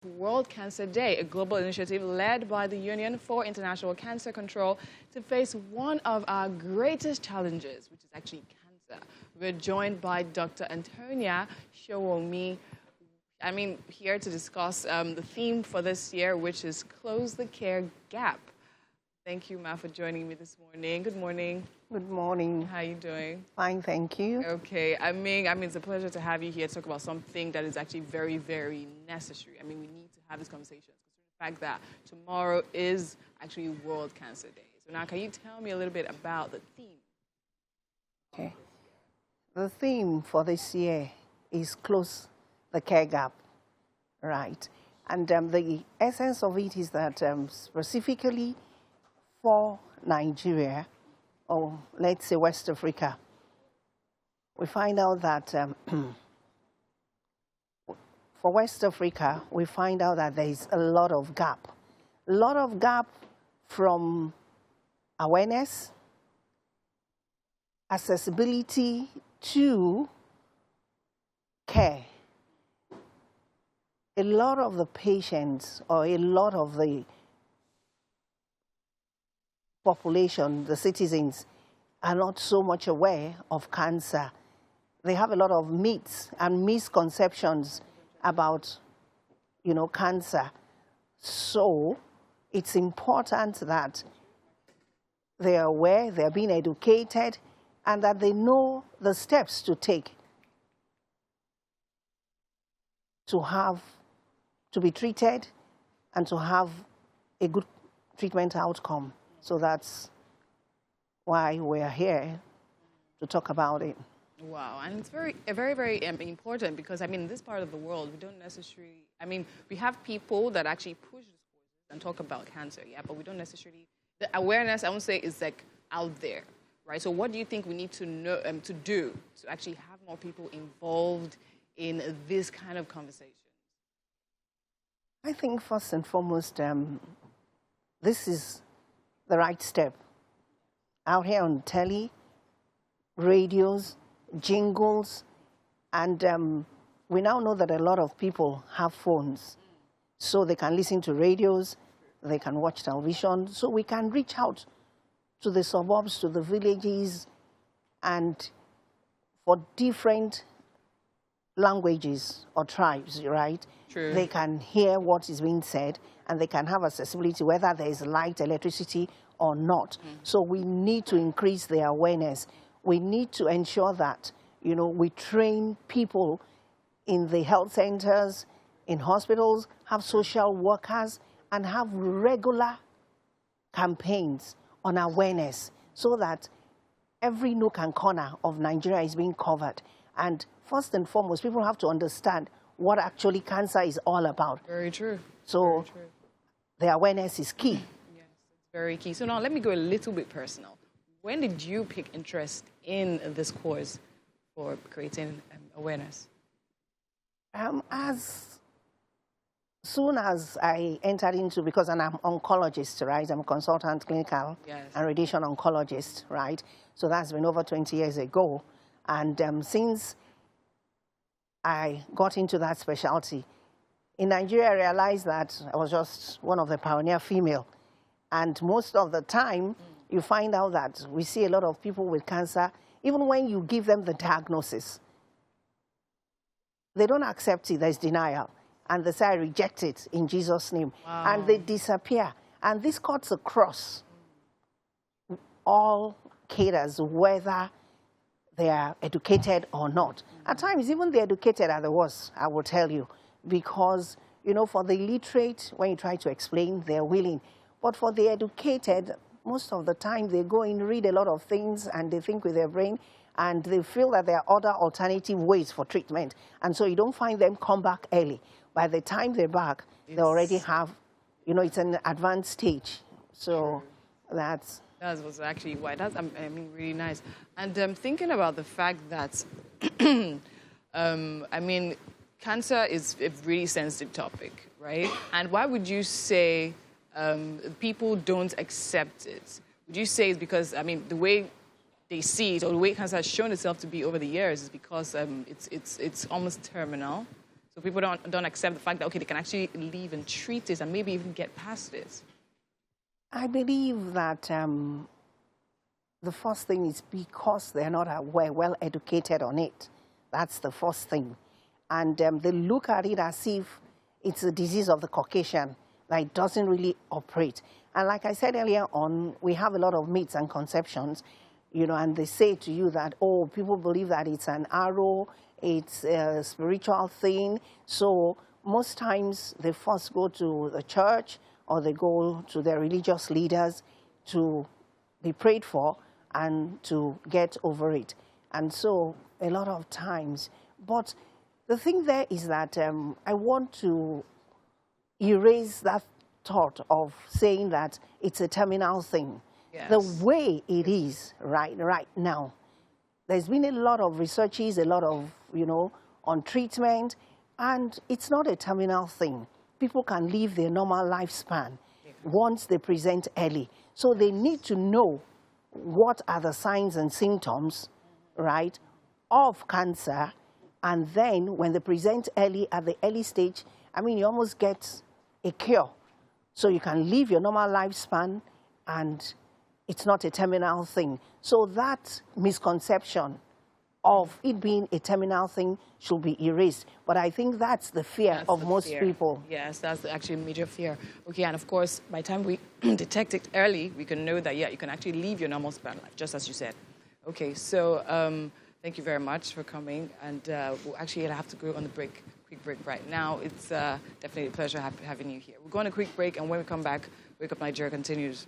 World Cancer Day, a global initiative led by the Union for International Cancer Control to face one of our greatest challenges, which is actually cancer. We're joined by Dr. Anthonia Shewummi, here to discuss the theme for this year, which is Close the Care Gap. Thank you, Ma, for joining me this morning. Good morning. Good morning. How are you doing? Fine, thank you. Okay. It's a pleasure to have you here to talk about something that is actually very, very necessary. We need to have this conversation. The fact that tomorrow is actually World Cancer Day. So now, can you tell me a little bit about the theme? Okay. The theme for this year is Close the Care Gap, right? And the essence of it is that specifically for Nigeria, or let's say West Africa, we find out that for West Africa, we find out that there is a lot of gap. A lot of gap from awareness, accessibility to care. A lot of the patients, or a lot of the population, the citizens, are not so much aware of cancer. They have a lot of myths and misconceptions about, cancer. So it's important that they are aware, they're being educated, and that they know the steps to take to be treated and to have a good treatment outcome. So that's why we're here to talk about it. Wow, and it's very, very important because, in this part of the world, we don't necessarily, we have people that actually push this and talk about cancer, yeah, but we don't necessarily, the awareness, I won't say, is like out there, right? So what do you think we need to know, to do to actually have more people involved in this kind of conversation? I think first and foremost, this is the right step. Out here on telly, radios, jingles, and we now know that a lot of people have phones. So they can listen to radios, they can watch television, so we can reach out to the suburbs, to the villages, and for different languages or tribes, right? True. They can hear what is being said, and they can have accessibility, whether there is light, electricity, or not. So we need to increase their awareness. We need to ensure that, we train people in the health centers, in hospitals, have social workers, and have regular campaigns on awareness so that every nook and corner of Nigeria is being covered. And first and foremost, people have to understand what actually cancer is all about. Very true. So very true. The awareness is key. Yes, it's very key. So now let me go a little bit personal. When did you pick interest in this course for creating awareness? As soon as I entered into, because I'm an oncologist, right? I'm a consultant clinical and radiation oncologist, right? So that's been over 20 years ago. And since I got into that specialty, in Nigeria, I realized that I was just one of the pioneer female. And most of the time, you find out that we see a lot of people with cancer, even when you give them the diagnosis, they don't accept it, there's denial. And they say, I reject it in Jesus' name. Wow. And they disappear. And this cuts across all cadres, whether they are educated or not. At times, even the educated are the worst, I will tell you. Because, for the illiterate, when you try to explain, they're willing. But for the educated, most of the time, they go in, read a lot of things, and they think with their brain, and they feel that there are other alternative ways for treatment. And so you don't find them come back early. By the time they're back, they already have, it's an advanced stage. So that was actually why. That's, really nice. And thinking about the fact that, cancer is a really sensitive topic, right? And why would you say people don't accept it? Would you say it's because, the way they see it, or the way cancer has shown itself to be over the years, is because it's almost terminal? So So people don't accept the fact that, okay, they can actually live and treat this and maybe even get past this. I believe that the first thing is because they're not well educated on it. That's the first thing. And they look at it as if it's a disease of the Caucasian, that it doesn't really operate. And like I said earlier on, we have a lot of myths and conceptions, you know, and they say to you that, oh, people believe that it's an arrow, it's a spiritual thing. So most times they first go to the church or they go to their religious leaders to be prayed for and to get over it. And so a lot of times, but the thing there is that I want to erase that thought of saying that it's a terminal thing. Yes. The way it is right now, there's been a lot of researches, a lot of, you know, on treatment, and it's not a terminal thing. People can live their normal lifespan once they present early. So they need to know what are the signs and symptoms, right, of cancer, and then when they present early, at the early stage, I mean, you almost get a cure. So you can live your normal lifespan, and it's not a terminal thing. So that misconception of it being a terminal thing should be erased. But I think that's the fear of most people. Yes, that's actually a major fear. Okay, and of course, by the time we detect it early, we can know that, yeah, you can actually live your normal span life, just as you said. Okay, so thank you very much for coming. And we'll actually have to go on the quick break right now. It's definitely a pleasure having you here. We're going on a quick break, and when we come back, Wake Up Nigeria continues.